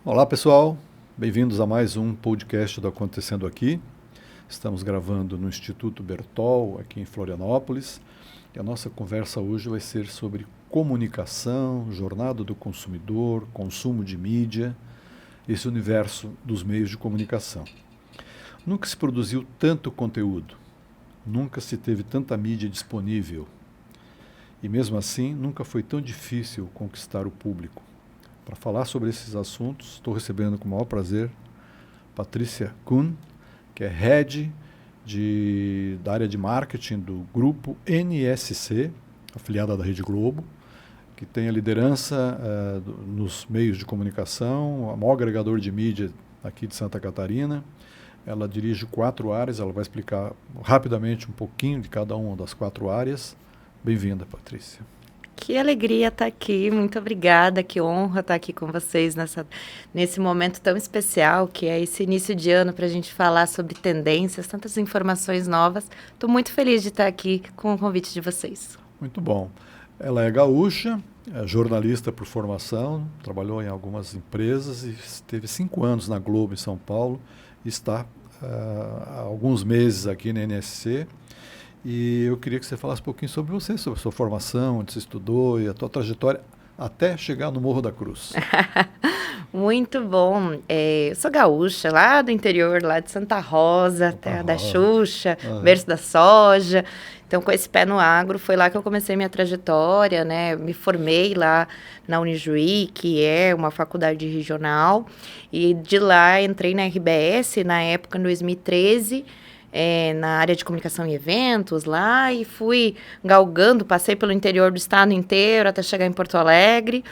Olá pessoal, bem-vindos a mais um podcast do Acontecendo Aqui. Estamos gravando no Instituto Bertol, aqui em Florianópolis, e a nossa conversa hoje vai ser sobre comunicação, jornada do consumidor, consumo de mídia, esse universo dos meios de comunicação. Nunca se produziu tanto conteúdo, nunca se teve tanta mídia disponível, e mesmo assim nunca foi tão difícil conquistar o público. Para falar sobre esses assuntos, estou recebendo com o maior prazer Patrícia Kuhn, que é Head da área de marketing do grupo NSC, afiliada da Rede Globo, que tem a liderança nos meios de comunicação, o maior agregador de mídia aqui de Santa Catarina. Ela dirige 4 áreas, ela vai explicar rapidamente um pouquinho de cada uma das 4 áreas. Bem-vinda, Patrícia. Que alegria estar aqui, muito obrigada, que honra estar aqui com vocês nesse momento tão especial, que é esse início de ano para a gente falar sobre tendências, tantas informações novas. Estou muito feliz de estar aqui com o convite de vocês. Muito bom. Ela é gaúcha, é jornalista por formação, trabalhou em algumas empresas e esteve 5 anos na Globo em São Paulo e está há alguns meses aqui na NSC. E eu queria que você falasse um pouquinho sobre você, sobre a sua formação, onde você estudou e a tua trajetória até chegar no Morro da Cruz. Muito bom. Eu sou gaúcha, lá do interior, lá de Santa Rosa, terra da Xuxa, berço da soja. Então, com esse pé no agro, foi lá que eu comecei minha trajetória, né? Me formei lá na Unijuí, que é uma faculdade regional. E de lá entrei na RBS, na época, em 2013, na área de comunicação e eventos lá, e fui galgando, passei pelo interior do estado inteiro até chegar em Porto Alegre,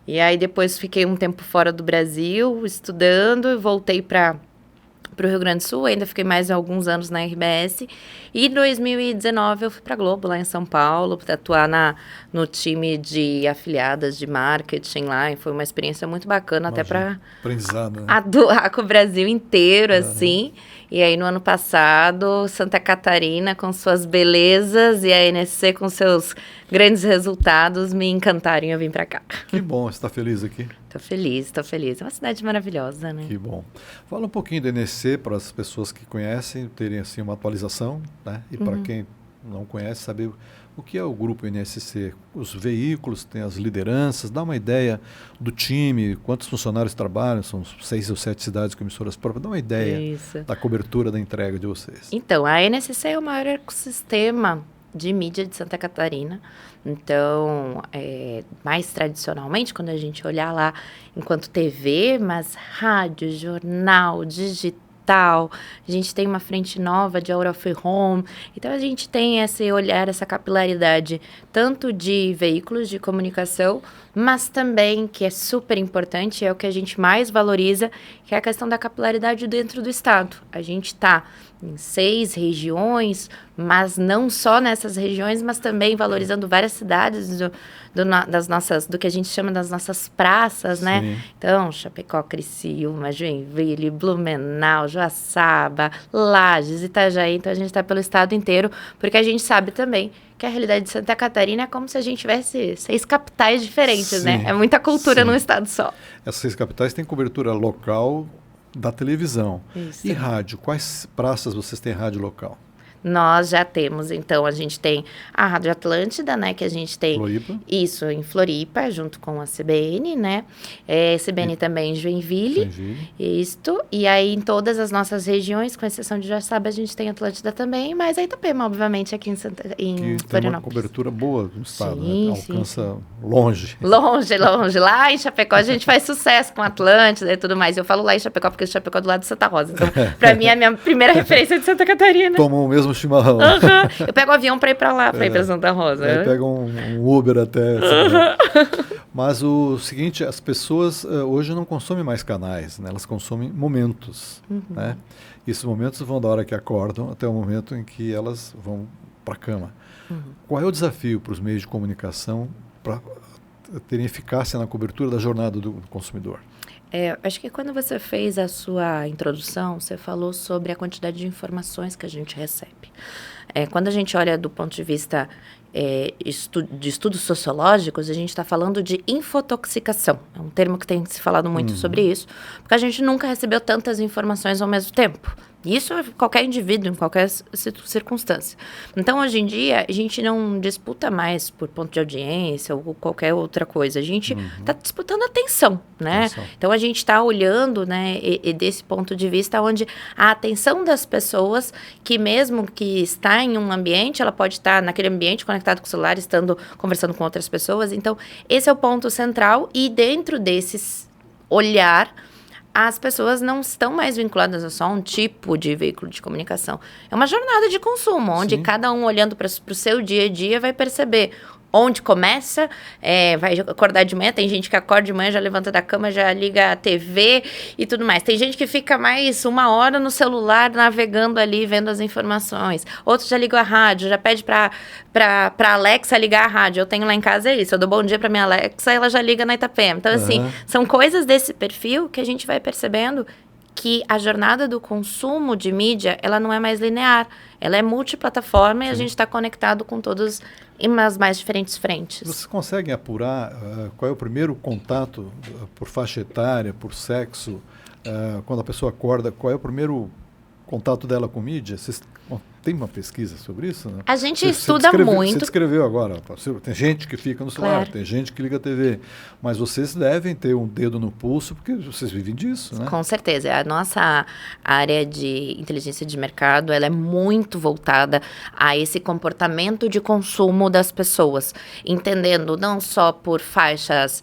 e aí depois fiquei um tempo fora do Brasil, estudando, e voltei para o Rio Grande do Sul, ainda fiquei mais alguns anos na RBS, e em 2019 eu fui para a Globo, lá em São Paulo, para atuar no time de afiliadas de marketing lá, e foi uma experiência muito bacana, até para atuar com o Brasil inteiro, assim. E aí, no ano passado, Santa Catarina, com suas belezas, e a NSC com seus grandes resultados, me encantaram e eu vim para cá. Que bom, você está feliz aqui? Estou feliz, estou feliz. É uma cidade maravilhosa, né? Que bom. Fala um pouquinho da NSC para as pessoas que conhecem, terem assim uma atualização, né? E para quem não conhece, saber o que é o grupo NSC, os veículos, tem as lideranças, dá uma ideia do time, quantos funcionários trabalham, são 6 ou 7 cidades com emissoras próprias, dá uma ideia da cobertura da entrega de vocês. Então, a NSC é o maior ecossistema de mídia de Santa Catarina. Então, mais tradicionalmente, quando a gente olhar lá enquanto TV, mas rádio, jornal, digital, a gente tem uma frente nova de Out of Home. Então, a gente tem esse olhar, essa capilaridade, tanto de veículos de comunicação, mas também, que é super importante, é o que a gente mais valoriza, que é a questão da capilaridade dentro do estado. A gente está em 6 regiões, mas não só nessas regiões, mas também valorizando várias cidades do que a gente chama das nossas praças, né? Sim. Então, Chapecó, Criciúma, Joinville, Blumenau, Joaçaba, Lages, Itajaí. Então, a gente está pelo estado inteiro, porque a gente sabe também que a realidade de Santa Catarina é como se a gente tivesse 6 capitais diferentes, né? É muita cultura num estado só. Essas 6 capitais têm cobertura local da televisão. Isso. E rádio? Quais praças vocês têm rádio local? Nós já temos, então, a gente tem a Rádio Atlântida, né, que a gente tem... Floripa? Isso, em Floripa, junto com a CBN, né, CBN também em Joinville, isto, e aí em todas as nossas regiões, com exceção de Joaçaba, a gente tem Atlântida também, mas a Itapema, obviamente, aqui em Florianópolis. Tem uma cobertura boa no estado, né? Alcança longe. Longe. Lá em Chapecó a gente faz sucesso com Atlântida e tudo mais. Eu falo lá em Chapecó porque Chapecó é do lado de Santa Rosa, então, pra mim, é a minha primeira referência de Santa Catarina. Tomam o mesmo chimarrão. Eu pego o avião para ir para lá, para ir para Santa Rosa. Aí pega um Uber até. Mas o seguinte, as pessoas hoje não consomem mais canais, né? Elas consomem momentos. Né? E esses momentos vão da hora que acordam até o momento em que elas vão para a cama. Qual é o desafio para os meios de comunicação para terem eficácia na cobertura da jornada do consumidor? Acho que quando você fez a sua introdução, você falou sobre a quantidade de informações que a gente recebe. Quando a gente olha do ponto de vista de estudos sociológicos, a gente está falando de infotoxicação. É um termo que tem se falado muito sobre isso, porque a gente nunca recebeu tantas informações ao mesmo tempo. Isso é qualquer indivíduo, em qualquer circunstância. Então, hoje em dia, a gente não disputa mais por ponto de audiência ou qualquer outra coisa. A gente está disputando atenção, né? Então, a gente está olhando, né, e desse ponto de vista, onde a atenção das pessoas, que mesmo que está em um ambiente, ela pode estar naquele ambiente conectado com o celular, conversando com outras pessoas. Então, esse é o ponto central. E dentro desses olhar, as pessoas não estão mais vinculadas a só um tipo de veículo de comunicação. É uma jornada de consumo, onde cada um olhando para o seu dia a dia vai perceber onde começa, vai acordar de manhã. Tem gente que acorda de manhã, já levanta da cama, já liga a TV e tudo mais. Tem gente que fica mais 1 hora no celular, navegando ali, vendo as informações. Outros já ligam a rádio, já pede para Alexa ligar a rádio. Eu tenho lá em casa isso, eu dou bom dia para minha Alexa, ela já liga na Itapema. Então, assim, são coisas desse perfil que a gente vai percebendo que a jornada do consumo de mídia, ela não é mais linear. Ela é multiplataforma e a gente está conectado com todos em as mais diferentes frentes. Vocês conseguem apurar qual é o primeiro contato por faixa etária, por sexo, quando a pessoa acorda, qual é o primeiro contato dela com mídia? Vocês tem uma pesquisa sobre isso? Né? A gente estuda muito. Você descreveu agora, tem gente que fica no celular, tem gente que liga a TV, mas vocês devem ter um dedo no pulso, porque vocês vivem disso, né? Com certeza. A nossa área de inteligência de mercado, ela é muito voltada a esse comportamento de consumo das pessoas, entendendo não só por faixas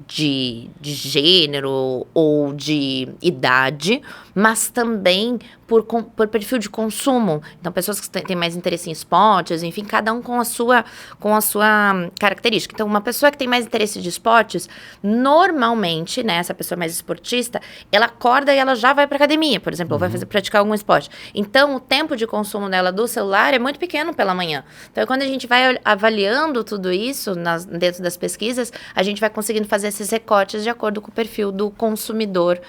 de gênero ou de idade, mas também por perfil de consumo. Então, pessoas que têm mais interesse em esportes, enfim, cada um com a sua característica. Então, uma pessoa que tem mais interesse de esportes, normalmente, né, essa pessoa mais esportista, ela acorda e ela já vai para academia, por exemplo, ou vai praticar algum esporte. Então, o tempo de consumo dela do celular é muito pequeno pela manhã. Então, quando a gente vai avaliando tudo isso dentro das pesquisas, a gente vai conseguindo fazer esses recortes de acordo com o perfil do consumidor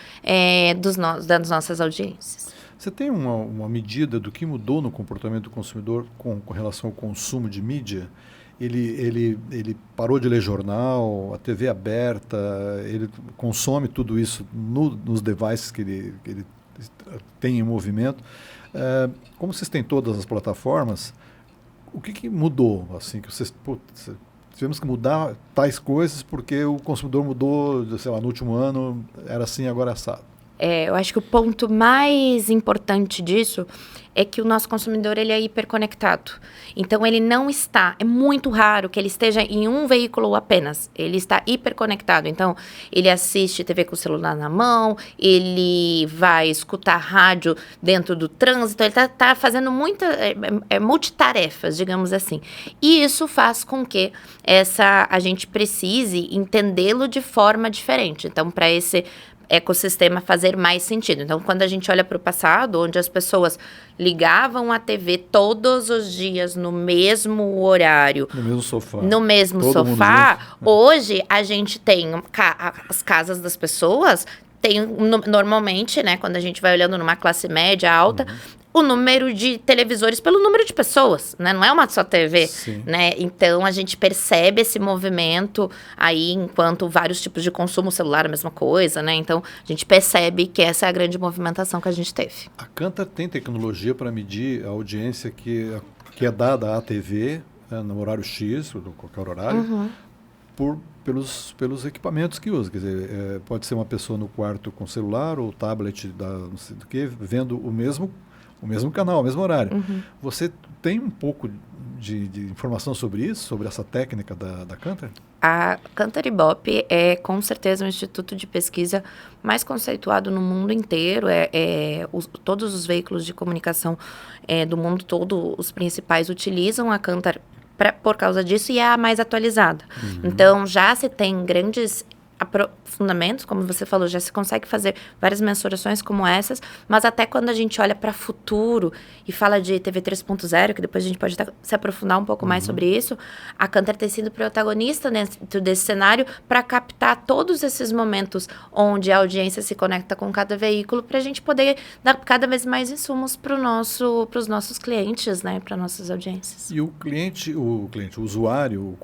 das nossas audiências. Você tem uma medida do que mudou no comportamento do consumidor com relação ao consumo de mídia? Ele parou de ler jornal, a TV aberta, ele consome tudo isso nos devices que ele tem em movimento. Como vocês têm todas as plataformas, o que mudou? Assim, que vocês tivemos que mudar tais coisas porque o consumidor mudou, sei lá, no último ano era assim, agora é assado. Eu acho que o ponto mais importante disso é que o nosso consumidor, ele é hiperconectado. Então, ele não está, é muito raro que ele esteja em um veículo apenas. Ele está hiperconectado. Então, ele assiste TV com o celular na mão, ele vai escutar rádio dentro do trânsito, ele está fazendo multitarefas, digamos assim. E isso faz com que a gente precise entendê-lo de forma diferente. Então, para esse ecossistema fazer mais sentido. Então, quando a gente olha para o passado, onde as pessoas ligavam a TV todos os dias no mesmo horário, no mesmo sofá, hoje a gente tem as casas das pessoas, tem normalmente, né, quando a gente vai olhando numa classe média alta, o número de televisores pelo número de pessoas, né? Não é uma só TV, né? Então, a gente percebe esse movimento aí, enquanto vários tipos de consumo celular, a mesma coisa, né? Então, a gente percebe que essa é a grande movimentação que a gente teve. A Kantar tem tecnologia para medir a audiência que é dada à TV, no horário X, ou qualquer horário, pelos equipamentos que usa. Quer dizer, pode ser uma pessoa no quarto com celular ou tablet, não sei do que, vendo o mesmo canal, o mesmo horário. Você tem um pouco de informação sobre isso, sobre essa técnica da Kantar? A Kantar Ibope é, com certeza, o instituto de pesquisa mais conceituado no mundo inteiro. Todos os veículos de comunicação do mundo todo, os principais, utilizam a Kantar por causa disso, e é a mais atualizada. Então, já se tem grandes aprofundamentos, como você falou, já se consegue fazer várias mensurações como essas, mas até quando a gente olha para futuro e fala de TV 3.0, que depois a gente pode se aprofundar um pouco mais sobre isso, a Cantar tem sido protagonista dentro desse cenário para captar todos esses momentos onde a audiência se conecta com cada veículo, para a gente poder dar cada vez mais insumos para os nossos clientes, né, para nossas audiências. E o usuário,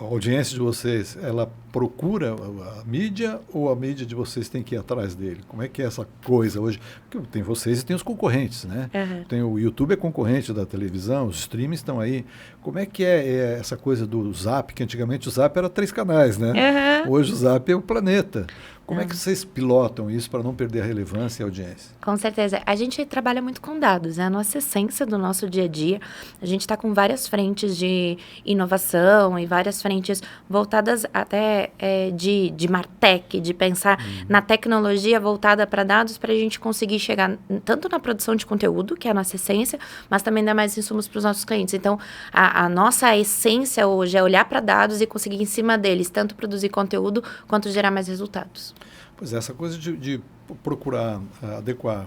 a audiência de vocês, ela procura a mídia ou a mídia de vocês tem que ir atrás dele? Como é que é essa coisa hoje? Porque tem vocês e tem os concorrentes, né? Tem o YouTube é concorrente da televisão, os streams estão aí. Como é que é essa coisa do Zap, que antigamente o Zap era 3 canais, né? Hoje o Zap é o planeta. Como é que vocês pilotam isso para não perder a relevância e a audiência? Com certeza. A gente trabalha muito com dados, é a nossa essência do nosso dia a dia. A gente está com várias frentes de inovação e várias frentes voltadas até de Martech, de pensar na tecnologia voltada para dados, para a gente conseguir chegar tanto na produção de conteúdo, que é a nossa essência, mas também dar mais insumos para os nossos clientes. Então, a nossa essência hoje é olhar para dados e conseguir em cima deles tanto produzir conteúdo quanto gerar mais resultados. Pois é, essa coisa de procurar adequar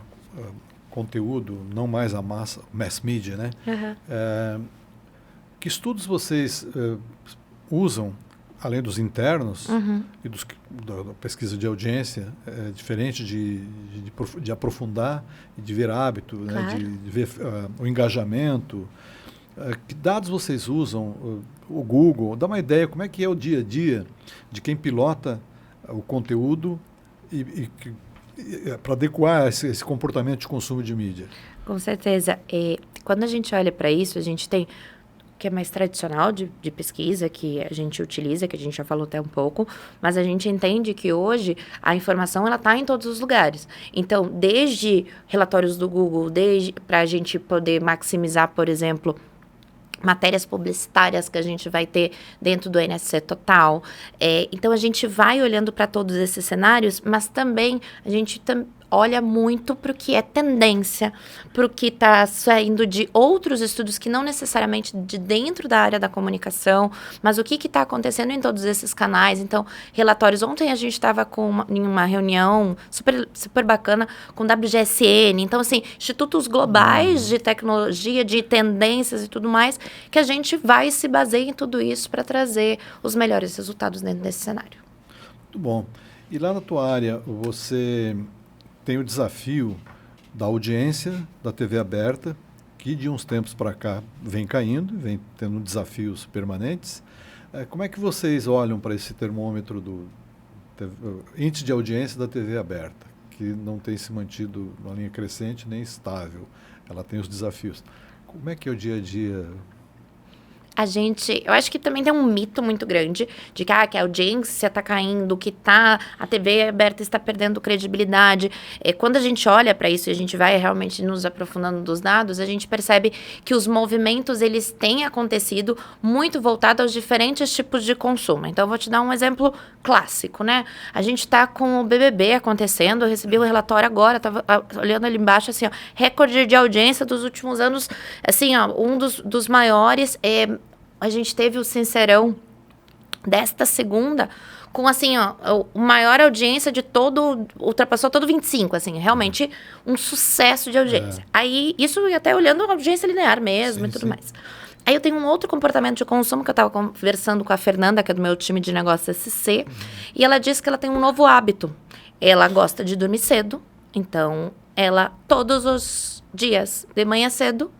conteúdo, não mais a mass media, né? Que estudos vocês usam, além dos internos e da pesquisa de audiência, diferente de aprofundar e de ver hábito, Claro. né? De ver o engajamento? Que dados vocês usam? O Google, dá uma ideia como é que é o dia a dia de quem pilota o conteúdo para adequar esse comportamento de consumo de mídia. Com certeza. Quando a gente olha para isso, a gente tem o que é mais tradicional de pesquisa, que a gente utiliza, que a gente já falou até um pouco, mas a gente entende que hoje a informação ela está em todos os lugares. Então, desde relatórios do Google, desde para a gente poder maximizar, por exemplo, matérias publicitárias que a gente vai ter dentro do NSC Total. Então, a gente vai olhando para todos esses cenários, mas também a gente olha muito para o que é tendência, para o que está saindo de outros estudos que não necessariamente de dentro da área da comunicação, mas o que está acontecendo em todos esses canais. Então, relatórios. Ontem a gente estava em uma reunião super, super bacana com o WGSN. Então, assim, institutos globais de tecnologia, de tendências e tudo mais, que a gente vai se basear em tudo isso para trazer os melhores resultados dentro desse cenário. Muito bom. E lá na tua área, você tem o desafio da audiência da TV aberta, que de uns tempos para cá vem caindo, vem tendo desafios permanentes. Como é que vocês olham para esse termômetro do índice de audiência da TV aberta, que não tem se mantido numa linha crescente nem estável? Ela tem os desafios. Como é que é o dia a dia? Eu acho que também tem um mito muito grande de que a audiência está caindo, a TV aberta está perdendo credibilidade. Quando a gente olha para isso e a gente vai realmente nos aprofundando dos dados, a gente percebe que os movimentos, eles têm acontecido muito voltados aos diferentes tipos de consumo. Então, eu vou te dar um exemplo clássico, né? A gente está com o BBB acontecendo, eu recebi o relatório agora, estava olhando ali embaixo, assim, ó, recorde de audiência dos últimos anos, assim, ó, um dos maiores. A gente teve o Sincerão desta segunda com, assim, ó, a maior audiência de ultrapassou todo 25, assim, realmente um sucesso de audiência. Aí, isso até olhando a audiência linear mesmo e tudo mais. Aí eu tenho um outro comportamento de consumo que eu estava conversando com a Fernanda, que é do meu time de negócio SC, e ela disse que ela tem um novo hábito. Ela gosta de dormir cedo, então ela, todos os dias, de manhã cedo,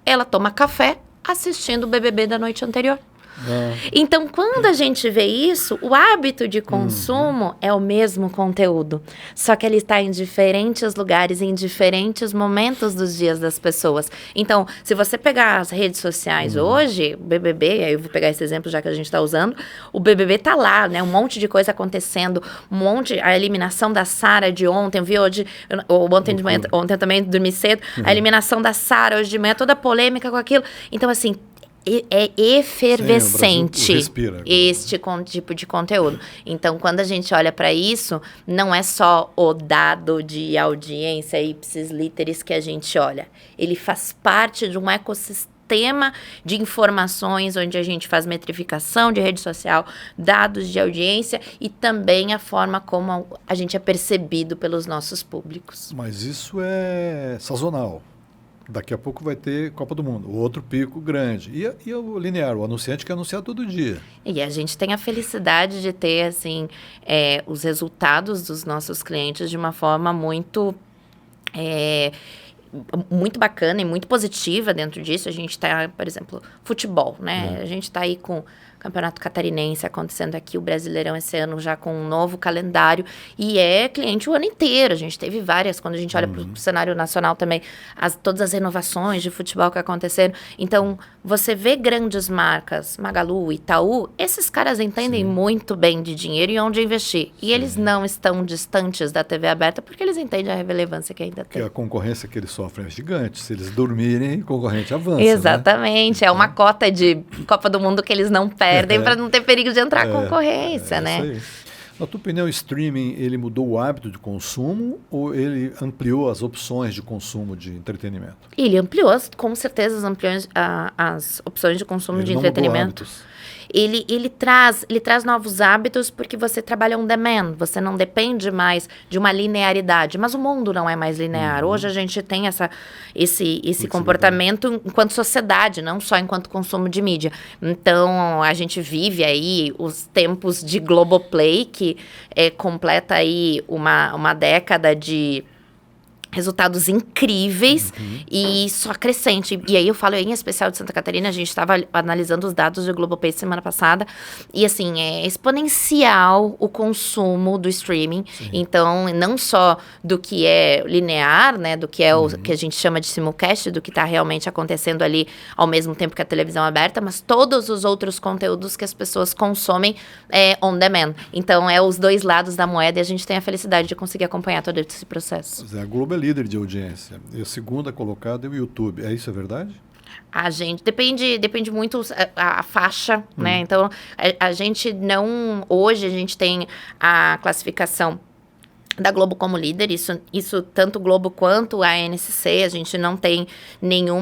ela toma café assistindo o BBB da noite anterior. Então, quando a gente vê isso, o hábito de consumo é o mesmo conteúdo, só que ele está em diferentes lugares, em diferentes momentos dos dias das pessoas. Então, se você pegar as redes sociais hoje, o BBB, aí eu vou pegar esse exemplo já que a gente está usando, o BBB tá lá, né? Um monte de coisa acontecendo, a eliminação da Sara de ontem, viu? Ontem de manhã, ontem eu também dormi cedo, a eliminação da Sara hoje de manhã, toda polêmica com aquilo. Então, assim, é efervescente este tipo de conteúdo. Então, quando a gente olha para isso, não é só o dado de audiência ipsis literis que a gente olha. Ele faz parte de um ecossistema sistema de informações onde a gente faz metrificação de rede social, dados de audiência e também a forma como a gente é percebido pelos nossos públicos. Mas isso é sazonal. Daqui a pouco vai ter Copa do Mundo, outro pico grande. E o linear, o anunciante quer anunciar todo dia. E a gente tem a felicidade de ter, assim, os resultados dos nossos clientes de uma forma muito bacana e muito positiva dentro disso. A gente está, por exemplo, futebol, né? A gente está aí com o Campeonato Catarinense acontecendo aqui, o Brasileirão esse ano já com um novo calendário, e é cliente o ano inteiro. A gente teve várias, quando a gente olha para o cenário nacional também, todas as renovações de futebol que aconteceram. Então, você vê grandes marcas, Magalu, Itaú, esses caras entendem muito bem de dinheiro e onde investir. E eles não estão distantes da TV aberta porque eles entendem a relevância que ainda tem. Porque a concorrência que eles sofrem é gigante. Se eles dormirem, o concorrente avança. Exatamente. Né? É uma cota de Copa do Mundo que eles não perdem para não ter perigo de entrar a concorrência, né? Isso aí. Na tua opinião, o streaming, ele mudou o hábito de consumo ou ele ampliou as opções de consumo de entretenimento? Ele ampliou, com certeza, as opções de consumo de entretenimento. Ele traz novos hábitos porque você trabalha on demand, você não depende mais de uma linearidade, mas o mundo não é mais linear. Hoje a gente tem esse comportamento enquanto sociedade, não só enquanto consumo de mídia. Então, a gente vive aí os tempos de Globoplay, que completa aí uma década de resultados incríveis e só crescente. E aí eu falo em especial de Santa Catarina, a gente estava analisando os dados do Globoplay semana passada, e assim, é exponencial o consumo do streaming. Então, não só do que é linear, né, do que é o que a gente chama de simulcast, do que está realmente acontecendo ali ao mesmo tempo que a televisão é aberta, mas todos os outros conteúdos que as pessoas consomem on demand. Então, é os dois lados da moeda e a gente tem a felicidade de conseguir acompanhar todo esse processo. A Globo é líder de audiência. E a segunda colocada é o YouTube. Isso é verdade? A gente depende muito a faixa, né? Então, a gente não... Hoje, a gente tem a classificação da Globo como líder, isso tanto Globo quanto a NSC, a gente não tem nenhum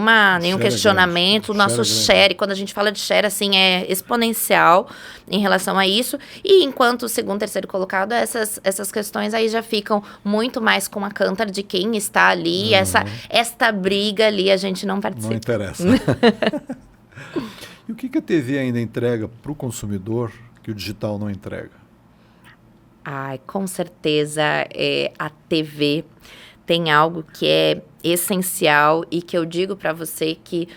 questionamento. O nosso share, quando a gente fala de share, assim, é exponencial em relação a isso. E enquanto o segundo, terceiro colocado, essas questões aí já ficam muito mais com a cantar de quem está ali. Esta briga ali a gente não participa. Não interessa. E o que a TV ainda entrega para o consumidor que o digital não entrega? Com certeza, a TV tem algo que é essencial e que eu digo para você que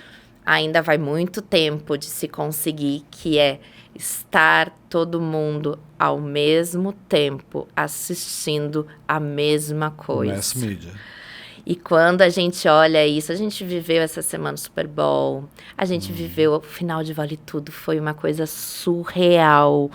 ainda vai muito tempo de se conseguir, que é estar todo mundo ao mesmo tempo assistindo a mesma coisa. Mass media. E quando a gente olha isso, a gente viveu essa semana Super Bowl, a gente viveu o final de Vale Tudo, foi uma coisa surreal.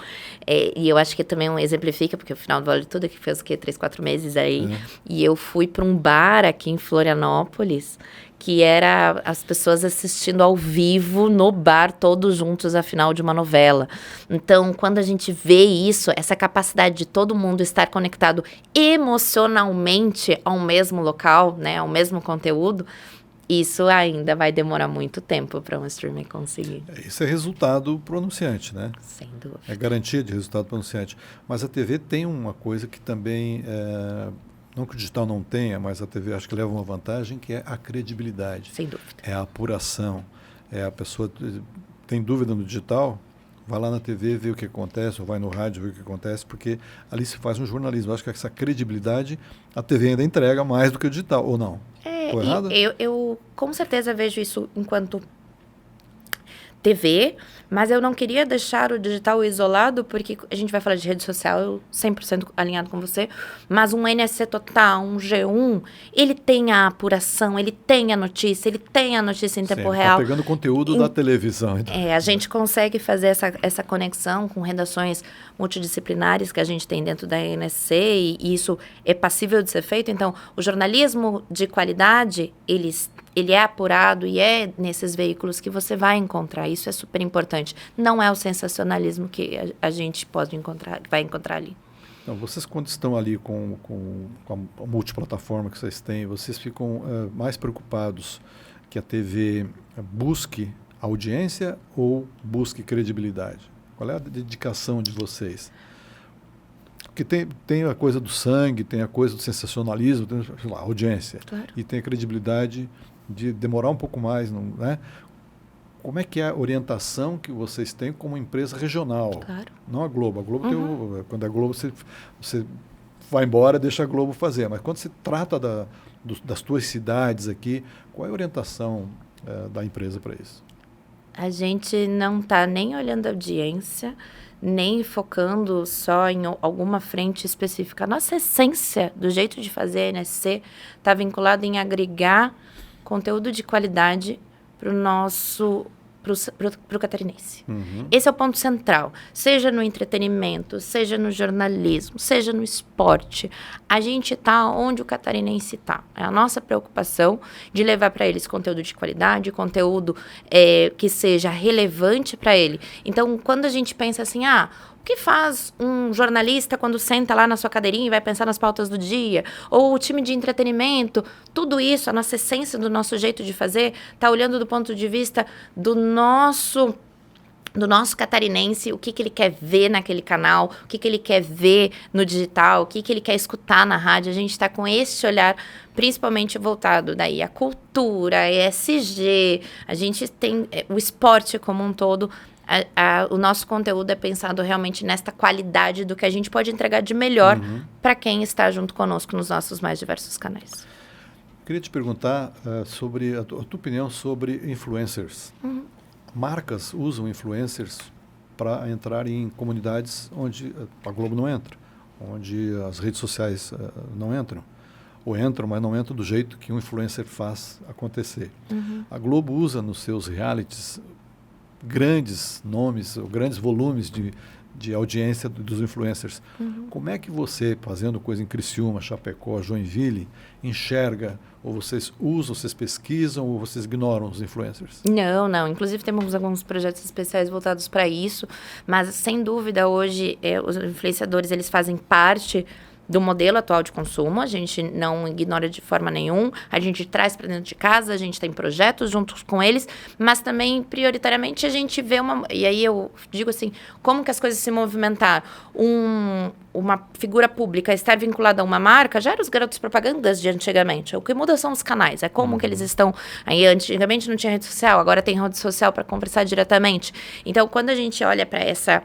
E eu acho que também exemplifica, porque o final do Vale Tudo, que fez o quê? 3, 4 meses aí. E eu fui para um bar aqui em Florianópolis, que era as pessoas assistindo ao vivo no bar, todos juntos, a final de uma novela. Então, quando a gente vê isso, essa capacidade de todo mundo estar conectado emocionalmente ao mesmo local, né, ao mesmo conteúdo, isso ainda vai demorar muito tempo para um streamer conseguir. Isso é resultado para o anunciante, né? Sem dúvida. É garantia de resultado para o anunciante. Mas a TV tem uma coisa que também... não que o digital não tenha, mas a TV acho que leva uma vantagem, que é a credibilidade. Sem dúvida. É a apuração. A pessoa tem dúvida no digital, vai lá na TV, vê o que acontece, ou vai no rádio, vê o que acontece, porque ali se faz um jornalismo. Eu acho que essa credibilidade a TV ainda entrega mais do que o digital, ou não? Estou errado? Eu com certeza vejo isso enquanto TV, mas eu não queria deixar o digital isolado, porque a gente vai falar de rede social, eu 100% alinhado com você, mas um NSC Total, um G1, ele tem a apuração, ele tem a notícia em tempo real. Tá pegando conteúdo da televisão. Então. A gente consegue fazer essa conexão com redações multidisciplinares que a gente tem dentro da NSC, e isso é passível de ser feito. Então, o jornalismo de qualidade, ele é apurado e é nesses veículos que você vai encontrar. Isso é super importante. Não é o sensacionalismo que a gente vai encontrar ali. Então, vocês, quando estão ali com a multiplataforma que vocês têm, vocês ficam mais preocupados que a TV busque audiência ou busque credibilidade? Qual é a dedicação de vocês? Porque tem a coisa do sangue, tem a coisa do sensacionalismo, tem, sei lá, audiência. Claro. E tem a credibilidade de demorar um pouco mais, né? Como é que é a orientação que vocês têm como empresa regional? Claro. Não a Globo. A Globo tem quando a Globo você vai embora, deixa a Globo fazer. Mas quando se trata das tuas cidades aqui, qual é a orientação da empresa para isso? A gente não está nem olhando a audiência, nem focando só em alguma frente específica. A nossa essência do jeito de fazer a NSC está vinculada em agregar conteúdo de qualidade para o nosso pro catarinense. Esse é o ponto central. Seja no entretenimento, seja no jornalismo, seja no esporte. A gente está onde o catarinense está. É a nossa preocupação de levar para eles conteúdo de qualidade, conteúdo que seja relevante para ele. Então, quando a gente pensa assim, o que faz um jornalista quando senta lá na sua cadeirinha e vai pensar nas pautas do dia? Ou o time de entretenimento? Tudo isso, a nossa essência do nosso jeito de fazer, está olhando do ponto de vista do nosso catarinense, o que ele quer ver naquele canal, o que ele quer ver no digital, o que ele quer escutar na rádio. A gente está com esse olhar principalmente voltado daí à cultura, a ESG, a gente tem o esporte como um todo. O nosso conteúdo é pensado realmente nesta qualidade do que a gente pode entregar de melhor para quem está junto conosco nos nossos mais diversos canais. Queria te perguntar sobre a tua opinião sobre influencers. Marcas usam influencers para entrar em comunidades onde a Globo não entra, onde as redes sociais não entram. Ou entram, mas não entram do jeito que um influencer faz acontecer. A Globo usa nos seus realities grandes nomes, ou grandes volumes de audiência dos influencers. Como é que você, fazendo coisa em Criciúma, Chapecó, Joinville, enxerga, ou vocês usam, vocês pesquisam, ou vocês ignoram os influencers? Não. Inclusive, temos alguns projetos especiais voltados para isso, mas, sem dúvida, hoje, os influenciadores, eles fazem parte do modelo atual de consumo, a gente não ignora de forma nenhuma, a gente traz para dentro de casa, a gente tem projetos juntos com eles, mas também, prioritariamente, a gente vê e aí eu digo assim, como que as coisas se movimentaram? Uma figura pública estar vinculada a uma marca, já eram os garotos propagandas de antigamente, o que muda são os canais, é como que eles estão, aí antigamente não tinha rede social, agora tem rede social para conversar diretamente, então quando a gente olha para essa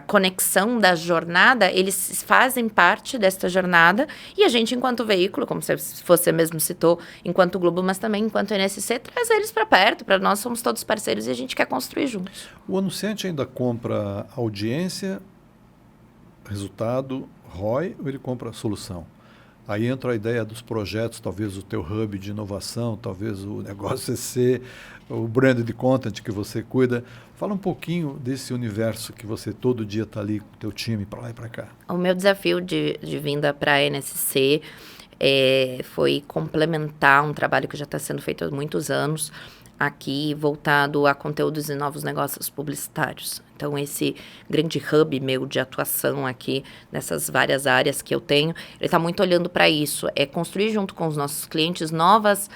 conexão da jornada, eles fazem parte desta jornada e a gente, enquanto veículo, como você mesmo citou, enquanto Globo, mas também enquanto NSC, traz eles para perto, para nós somos todos parceiros e a gente quer construir juntos. O anunciante ainda compra audiência, resultado, ROI, ou ele compra solução? Aí entra a ideia dos projetos, talvez o teu hub de inovação, talvez o negócio ser o brand de content que você cuida. Fala um pouquinho desse universo que você todo dia está ali com o teu time para lá e para cá. O meu desafio de vinda para a NSC foi complementar um trabalho que já está sendo feito há muitos anos, aqui voltado a conteúdos e novos negócios publicitários. Então, esse grande hub meu de atuação aqui, nessas várias áreas que eu tenho, ele está muito olhando para isso. É construir junto com os nossos clientes novas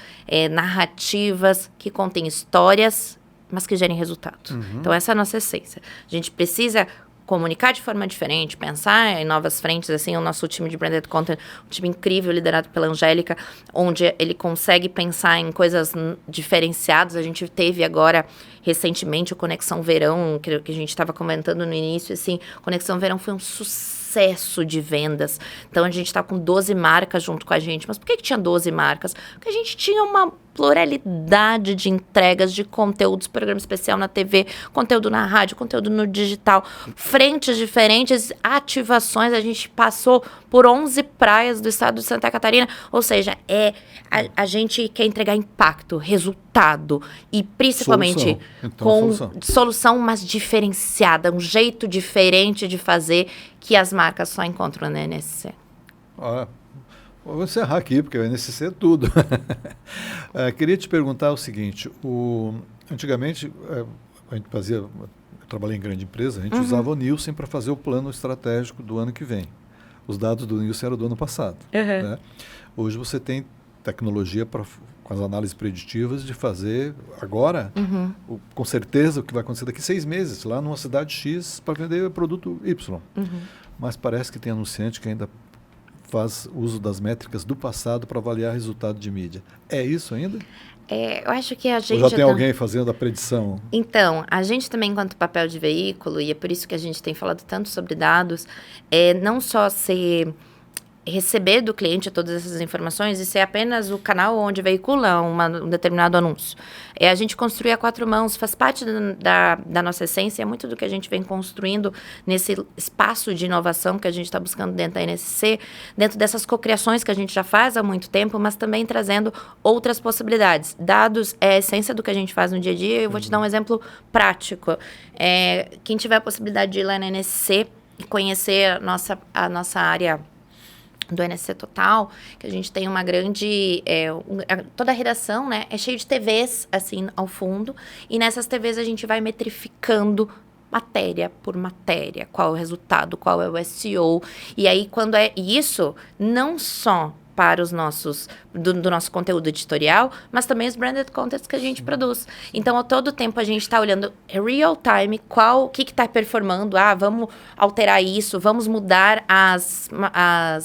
narrativas que contêm histórias, mas que gerem resultado. Então, essa é a nossa essência. A gente precisa comunicar de forma diferente, pensar em novas frentes, assim, o nosso time de Branded Content, um time incrível, liderado pela Angélica, onde ele consegue pensar em coisas diferenciadas. A gente teve agora, recentemente, o Conexão Verão, que a gente estava comentando no início, assim, Conexão Verão foi um sucesso de vendas. Então, a gente está com 12 marcas junto com a gente. Mas por que tinha 12 marcas? Porque a gente tinha uma pluralidade de entregas de conteúdos, programa especial na TV, conteúdo na rádio, conteúdo no digital, frentes diferentes, ativações. A gente passou por 11 praias do estado de Santa Catarina, ou seja, a gente quer entregar impacto, resultado e principalmente solução, mas diferenciada, um jeito diferente de fazer que as marcas só encontram na NSC. Vou encerrar aqui, porque o NSC é tudo. Queria te perguntar o seguinte, antigamente, a gente eu trabalhei em grande empresa, a gente usava o Nielsen para fazer o plano estratégico do ano que vem. Os dados do Nielsen eram do ano passado. Né? Hoje você tem tecnologia para com as análises preditivas, de fazer agora, com certeza, o que vai acontecer daqui 6 meses, lá numa cidade X, para vender produto Y. Mas parece que tem anunciante que ainda faz uso das métricas do passado para avaliar resultado de mídia. É isso ainda? Eu acho que a gente... Ou já tem alguém fazendo a predição? Então, a gente também, enquanto papel de veículo, e é por isso que a gente tem falado tanto sobre dados, não só receber do cliente todas essas informações e ser apenas o canal onde veicula um determinado anúncio. A gente construir a 4 mãos, faz parte da nossa essência, é muito do que a gente vem construindo nesse espaço de inovação que a gente está buscando dentro da NSC, dentro dessas cocriações que a gente já faz há muito tempo, mas também trazendo outras possibilidades. Dados é a essência do que a gente faz no dia a dia. Eu vou te dar um exemplo prático. Quem tiver a possibilidade de ir lá na NSC e conhecer a nossa área do NSC Total, que a gente tem uma grande... toda a redação, né, é cheio de TVs, assim, ao fundo. E nessas TVs a gente vai metrificando matéria por matéria. Qual é o resultado, qual é o SEO. E aí, quando é isso, não só para os nossos, do nosso conteúdo editorial, mas também os branded contents que a gente produz. Então, a todo tempo a gente está olhando real time, o que está performando, vamos alterar isso, vamos mudar as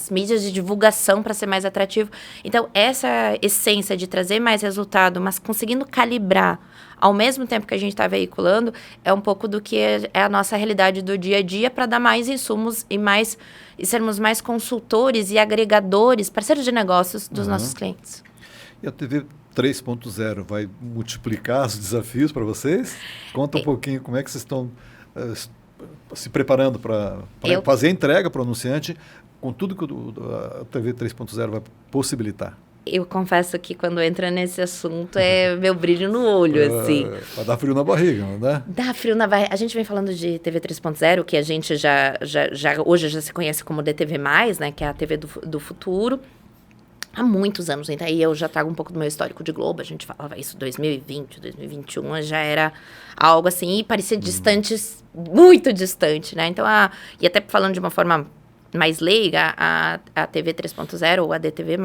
mídias de divulgação para ser mais atrativo. Então, essa essência de trazer mais resultado, mas conseguindo calibrar ao mesmo tempo que a gente está veiculando, é um pouco do que é a nossa realidade do dia a dia para dar mais insumos e sermos mais consultores e agregadores, parceiros de negócios dos nossos clientes. E a TV 3.0 vai multiplicar os desafios para vocês? Conta um pouquinho como é que vocês estão se preparando para fazer a entrega para o anunciante com tudo que a TV 3.0 vai possibilitar. Eu confesso que quando entra nesse assunto é meu brilho no olho, assim. Vai dar frio na barriga, não dá? Dá frio na barriga. A gente vem falando de TV 3.0, que a gente hoje já se conhece como DTV+, né? Que é a TV do futuro. Há muitos anos. Então, aí eu já trago um pouco do meu histórico de Globo. A gente falava isso em 2020, 2021. Já era algo assim, e parecia distante, muito distante, né? Então, e até falando de uma forma mais leiga, a TV 3.0 ou a DTV+,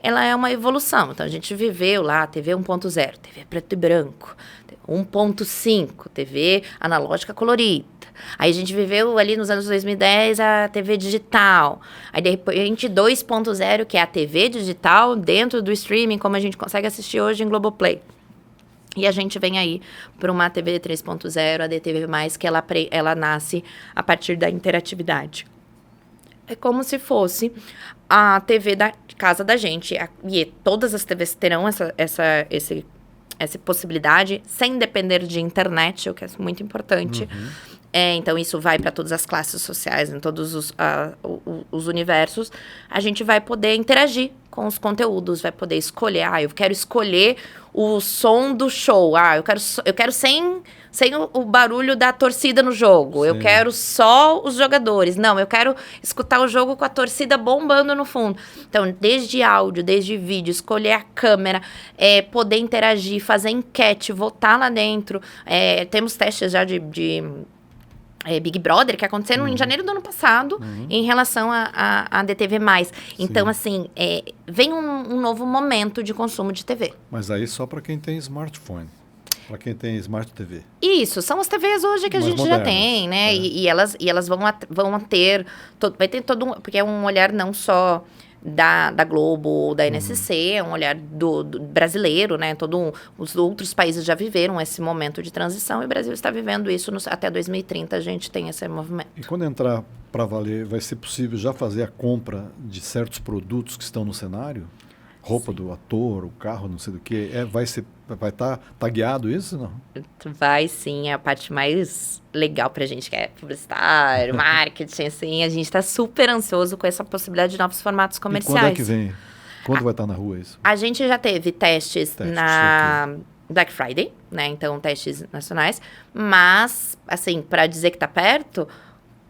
ela é uma evolução. Então, a gente viveu lá a TV 1.0, TV preto e branco, 1.5, TV analógica colorida. Aí a gente viveu ali nos anos 2010 a TV digital. Aí, de repente, 2.0, que é a TV digital dentro do streaming, como a gente consegue assistir hoje em Globoplay. E a gente vem aí para uma TV 3.0, a DTV+, que ela nasce a partir da interatividade. É como se fosse a TV da casa da gente. E todas as TVs terão essa possibilidade, sem depender de internet, o que é muito importante. Então, isso vai para todas as classes sociais, em todos os universos. A gente vai poder interagir com os conteúdos, vai poder escolher. Eu quero escolher o som do show. Eu quero sem o barulho da torcida no jogo. Sim. Eu quero só os jogadores. Não, eu quero escutar o jogo com a torcida bombando no fundo. Então, desde áudio, desde vídeo, escolher a câmera, poder interagir, fazer enquete, votar lá dentro. Temos testes já de Big Brother, que aconteceram em janeiro do ano passado, em relação a DTV+. Então, assim, vem um novo momento de consumo de TV. Mas aí só para quem tem smartphone, para quem tem Smart TV. Isso, são as TVs hoje que a gente modernas, já tem, né? E elas vão ter, vai ter todo um, porque é um olhar não só da Globo ou da NSC, é um olhar do brasileiro, né? Os outros países já viveram esse momento de transição e o Brasil está vivendo isso até 2030, a gente tem esse movimento. E quando entrar para valer, vai ser possível já fazer a compra de certos produtos que estão no cenário? Roupa do ator, o carro, não sei do que, vai estar tagueado isso, não? Vai sim, é a parte mais legal pra gente, que é publicitário, marketing, assim, a gente está super ansioso com essa possibilidade de novos formatos comerciais. E quando é que vem? Quando vai estar na rua isso? A gente já teve testes na Black Friday, né, então testes nacionais, mas, assim, para dizer que tá perto,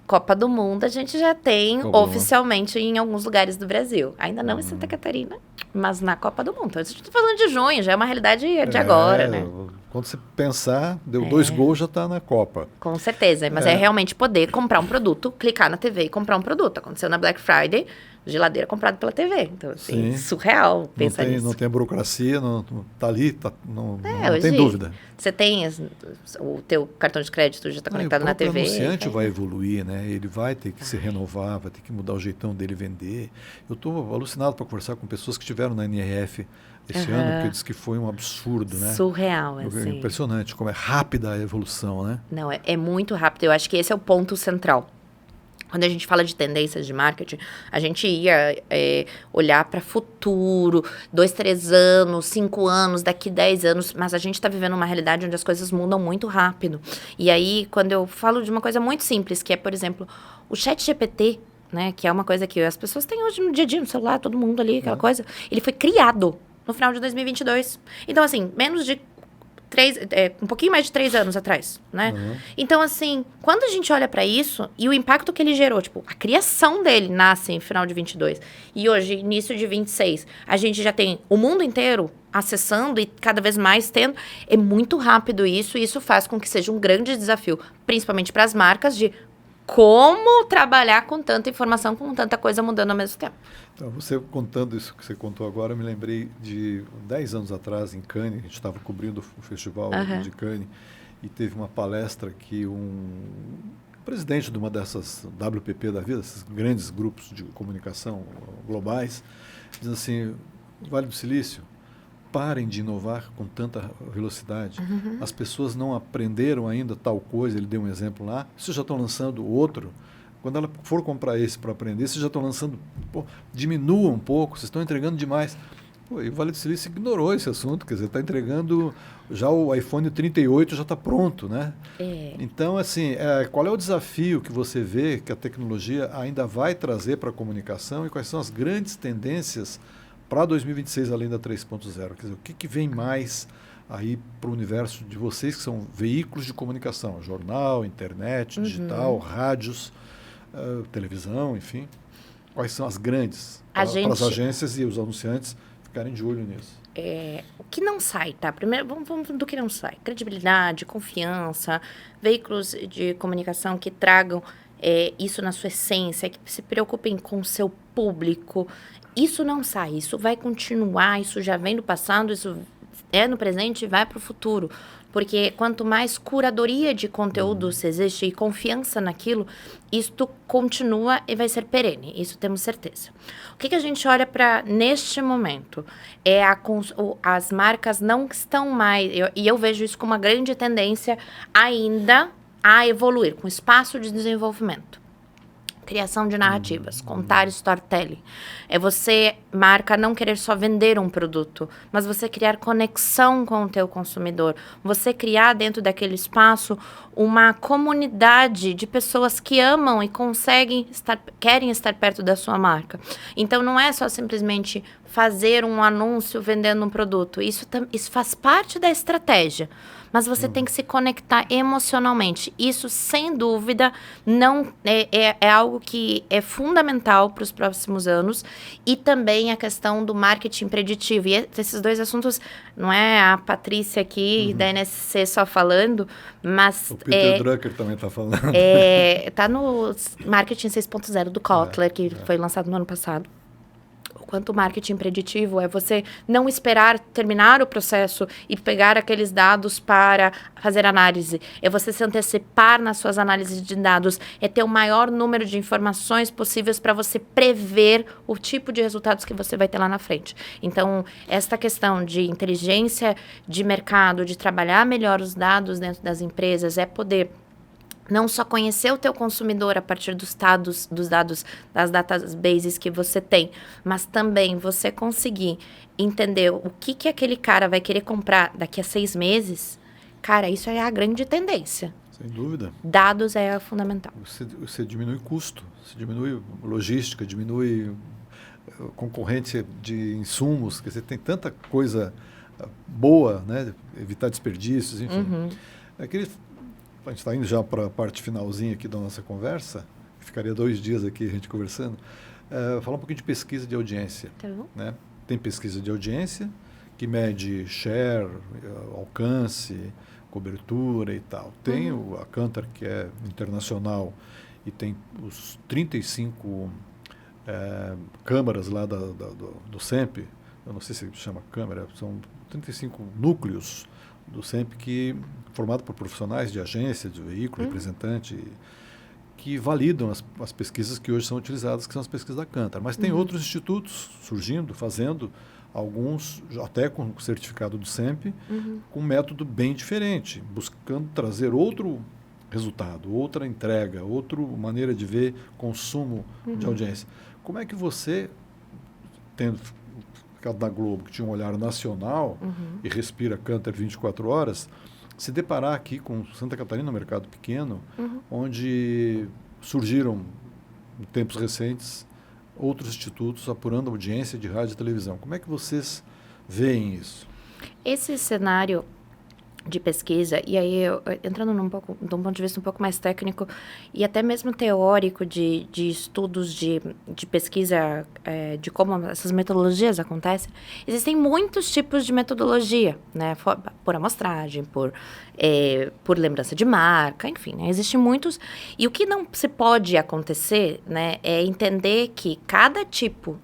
Copa do Mundo a gente já tem oficialmente em alguns lugares do Brasil. Ainda não em Santa Catarina, mas na Copa do Mundo. Então, a gente está falando de junho, já é uma realidade de agora, né? Quando você pensar, deu 2 gols, já está na Copa. Com certeza, mas é realmente poder comprar um produto, clicar na TV e comprar um produto. Aconteceu na Black Friday, geladeira comprada pela TV. Então, assim, surreal pensar nisso. Não tem a burocracia, não tá ali, não hoje, tem dúvida. Você tem o teu cartão de crédito já está conectado na TV. O anunciante vai evoluir, né? Ele vai ter que se renovar, vai ter que mudar o jeitão dele vender. Eu estou alucinado para conversar com pessoas que estiveram na NRF esse ano, porque diz que foi um absurdo, né? Surreal, assim. Impressionante, como é rápida a evolução, né? Não, é muito rápido. Eu acho que esse é o ponto central. Quando a gente fala de tendências de marketing, a gente ia olhar para futuro, 2, 3 anos, 5 anos, daqui 10 anos, mas a gente está vivendo uma realidade onde as coisas mudam muito rápido. E aí, quando eu falo de uma coisa muito simples, que é, por exemplo, o ChatGPT, né, que é uma coisa que as pessoas têm hoje no dia a dia, no celular, todo mundo ali, aquela coisa, ele foi criado no final de 2022. Então, assim, menos de um pouquinho mais de 3 anos atrás, né? Então, assim, quando a gente olha para isso e o impacto que ele gerou, tipo, a criação dele nasce em final de 22 e hoje, início de 26, a gente já tem o mundo inteiro acessando e cada vez mais tendo, é muito rápido isso, e isso faz com que seja um grande desafio, principalmente para as marcas, de como trabalhar com tanta informação, com tanta coisa mudando ao mesmo tempo. Então, você contando isso que você contou agora, eu me lembrei de 10 anos atrás, em Cannes, a gente estava cobrindo o festival de Cannes, e teve uma palestra que um presidente de uma dessas WPP da vida, esses grandes grupos de comunicação globais, diz assim, Vale do Silício, parem de inovar com tanta velocidade. As pessoas não aprenderam ainda tal coisa, ele deu um exemplo lá, vocês já estão lançando outro. Quando ela for comprar esse para aprender, vocês já estão lançando, diminua um pouco, vocês estão entregando demais. E o Vale do Silício ignorou esse assunto, quer dizer, está entregando, já o iPhone 38 já está pronto, né? Então, assim, qual é o desafio que você vê que a tecnologia ainda vai trazer para a comunicação e quais são as grandes tendências para 2026, além da 3.0? Quer dizer, o que vem mais aí para o universo de vocês, que são veículos de comunicação, jornal, internet, digital, rádios, televisão, enfim. Quais são as grandes para as agências e os anunciantes ficarem de olho nisso? O que não sai, tá? Primeiro, vamos do que não sai. Credibilidade, confiança, veículos de comunicação que tragam isso na sua essência, que se preocupem com o seu público. Isso não sai, isso vai continuar, isso já vem do passado, isso é no presente e vai para o futuro. Porque quanto mais curadoria de conteúdo se existe e confiança naquilo, isto continua e vai ser perene, isso temos certeza. O que a gente olha para neste momento? As marcas não estão mais, e eu vejo isso como uma grande tendência ainda a evoluir, com espaço de desenvolvimento. Criação de narrativas, contar storytelling. É você, marca, não querer só vender um produto, mas você criar conexão com o teu consumidor. Você criar dentro daquele espaço uma comunidade de pessoas que amam e querem estar perto da sua marca. Então, não é só simplesmente fazer um anúncio vendendo um produto. Isso faz parte da estratégia. Mas você tem que se conectar emocionalmente. Isso, sem dúvida, não é algo que é fundamental para os próximos anos. E também a questão do marketing preditivo. E esses 2 assuntos, não é a Patrícia aqui da NSC só falando, mas... O Peter Drucker também está falando. Está no Marketing 6.0 do Kotler, que foi lançado no ano passado. Quanto marketing preditivo é você não esperar terminar o processo e pegar aqueles dados para fazer análise. É você se antecipar nas suas análises de dados. É ter o maior número de informações possíveis para você prever o tipo de resultados que você vai ter lá na frente. Então, esta questão de inteligência de mercado, de trabalhar melhor os dados dentro das empresas, é poder não só conhecer o teu consumidor a partir dos dados, das databases que você tem, mas também você conseguir entender o que aquele cara vai querer comprar daqui a 6 meses. Cara, isso é a grande tendência. Sem dúvida. Dados é fundamental. Você diminui custo, você diminui logística, diminui concorrência de insumos, quer dizer, tem tanta coisa boa, né? Evitar desperdícios, enfim. A gente está indo já para a parte finalzinha aqui da nossa conversa, ficaria 2 dias aqui a gente conversando, falar um pouquinho de pesquisa de audiência. Tá bom. Né? Tem pesquisa de audiência, que mede share, alcance, cobertura e tal. Tem a Kantar, que é internacional, e tem os 35 câmaras lá do SEMP, eu não sei se chama câmara, são 35 núcleos do SEMP, formado por profissionais de agência, de veículo, representante, que validam as pesquisas que hoje são utilizadas, que são as pesquisas da Kantar. Mas tem outros institutos surgindo, fazendo, alguns até com certificado do SEMP, com um método bem diferente, buscando trazer outro resultado, outra entrega, outra maneira de ver consumo de audiência. Como é que você, tendo ficado na Globo, que tinha um olhar nacional e respira Kantar 24 horas, se deparar aqui com Santa Catarina, um mercado pequeno, onde surgiram, em tempos recentes, outros institutos apurando audiência de rádio e televisão. Como é que vocês veem isso? Esse cenário de pesquisa, e aí entrando de um ponto de vista um pouco mais técnico e até mesmo teórico de estudos de pesquisa, de como essas metodologias acontecem, existem muitos tipos de metodologia, né? Por amostragem, por lembrança de marca, enfim, né? Existem muitos. E o que não se pode acontecer, né, é entender que cada tipo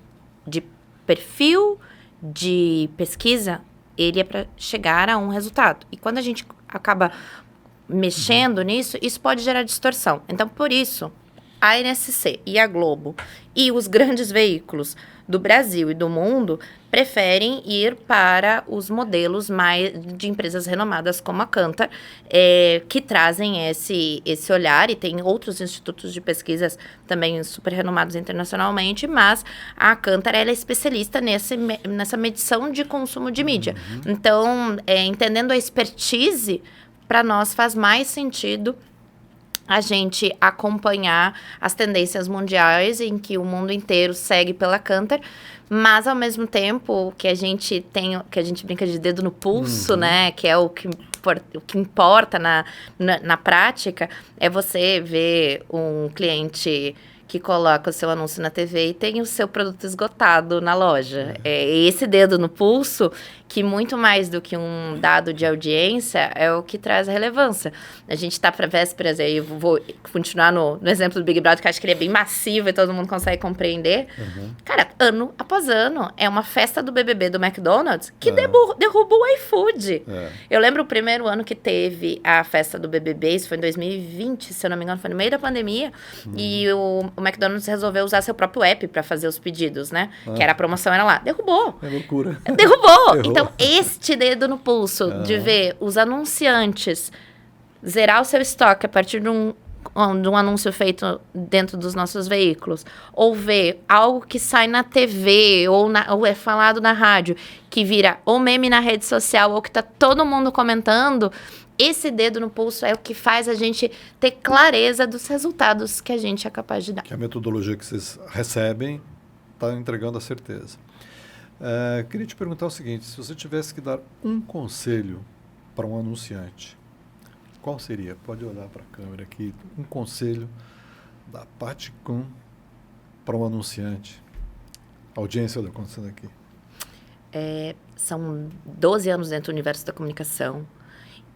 de perfil de pesquisa ele é para chegar a um resultado. E quando a gente acaba mexendo nisso, isso pode gerar distorção. Então, por isso, a NSC e a Globo e os grandes veículos do Brasil e do mundo preferem ir para os modelos mais de empresas renomadas como a Kantar, que trazem esse olhar, e tem outros institutos de pesquisas também super renomados internacionalmente, mas a Kantar ela é especialista nessa medição de consumo de mídia. Então, entendendo a expertise, para nós faz mais sentido a gente acompanhar as tendências mundiais em que o mundo inteiro segue pela Kantar, mas ao mesmo tempo que a gente brinca de dedo no pulso, né, que é o que importa na prática, é você ver um cliente que coloca o seu anúncio na TV e tem o seu produto esgotado na loja. É esse dedo no pulso que, muito mais do que um dado de audiência, é o que traz a relevância. A gente está para vésperas, aí eu vou continuar no exemplo do Big Brother, que eu acho que ele é bem massivo e todo mundo consegue compreender. Cara, ano após ano, é uma festa do BBB do McDonald's que derrubou o iFood. Eu lembro o primeiro ano que teve a festa do BBB, isso foi em 2020, se eu não me engano, foi no meio da pandemia, e o McDonald's resolveu usar seu próprio app para fazer os pedidos, né? Que era a promoção, era lá. Derrubou. É loucura. Derrubou. Então, este dedo no pulso de ver os anunciantes zerar o seu estoque a partir de um anúncio feito dentro dos nossos veículos, ou ver algo que sai na TV ou é falado na rádio, que vira ou meme na rede social ou que tá todo mundo comentando, esse dedo no pulso é o que faz a gente ter clareza dos resultados que a gente é capaz de dar. Que a metodologia que vocês recebem está entregando a certeza. Queria te perguntar o seguinte, se você tivesse que dar um conselho para um anunciante, qual seria? Pode olhar para a câmera aqui. Um conselho da Paty Kuhn para um anunciante. A audiência está acontecendo aqui. São 12 anos dentro do universo da comunicação.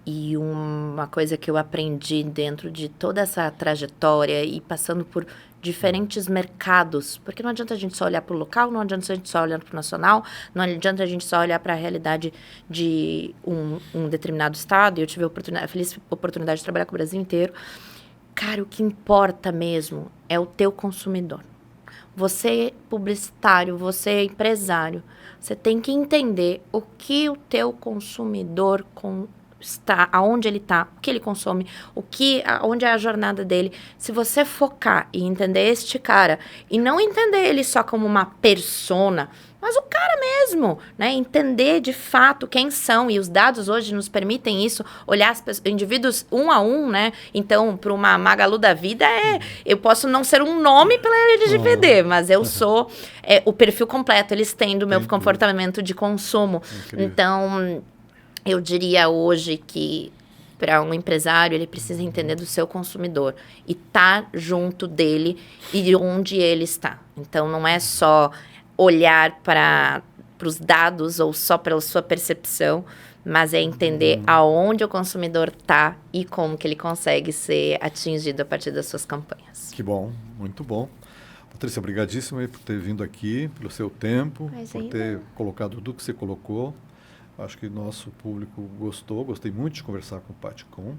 E uma coisa que eu aprendi dentro de toda essa trajetória e passando por diferentes mercados, porque não adianta a gente só olhar para o local, não adianta a gente só olhar para o nacional, não adianta a gente só olhar para a realidade de um determinado estado. Eu tive a feliz oportunidade de trabalhar com o Brasil inteiro. Cara, o que importa mesmo é o teu consumidor. Você publicitário, você empresário, você tem que entender o que o teu consumidor está, aonde ele está, o que ele consome, onde é a jornada dele. Se você focar e entender este cara, e não entender ele só como uma persona, mas o cara mesmo, né? Entender de fato quem são, e os dados hoje nos permitem isso, olhar os indivíduos um a um, né? Então, para uma Magalu da vida, eu posso não ser um nome pela LGPD, mas eu sou o perfil completo, eles têm do meu comportamento de consumo. Incrível. Então, eu diria hoje que para um empresário ele precisa entender do seu consumidor e estar junto dele e de onde ele está. Então, não é só olhar para para os dados ou só pela sua percepção, mas é entender aonde o consumidor está e como que ele consegue ser atingido a partir das suas campanhas. Que bom, muito bom. Patrícia, obrigadíssimo aí por ter vindo aqui, pelo seu tempo, por ter colocado tudo que você colocou. Acho que nosso público gostou, gostei muito de conversar com o Patcom.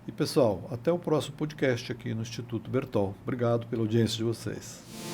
E pessoal, até o próximo podcast aqui no Instituto Bertol. Obrigado pela audiência de vocês.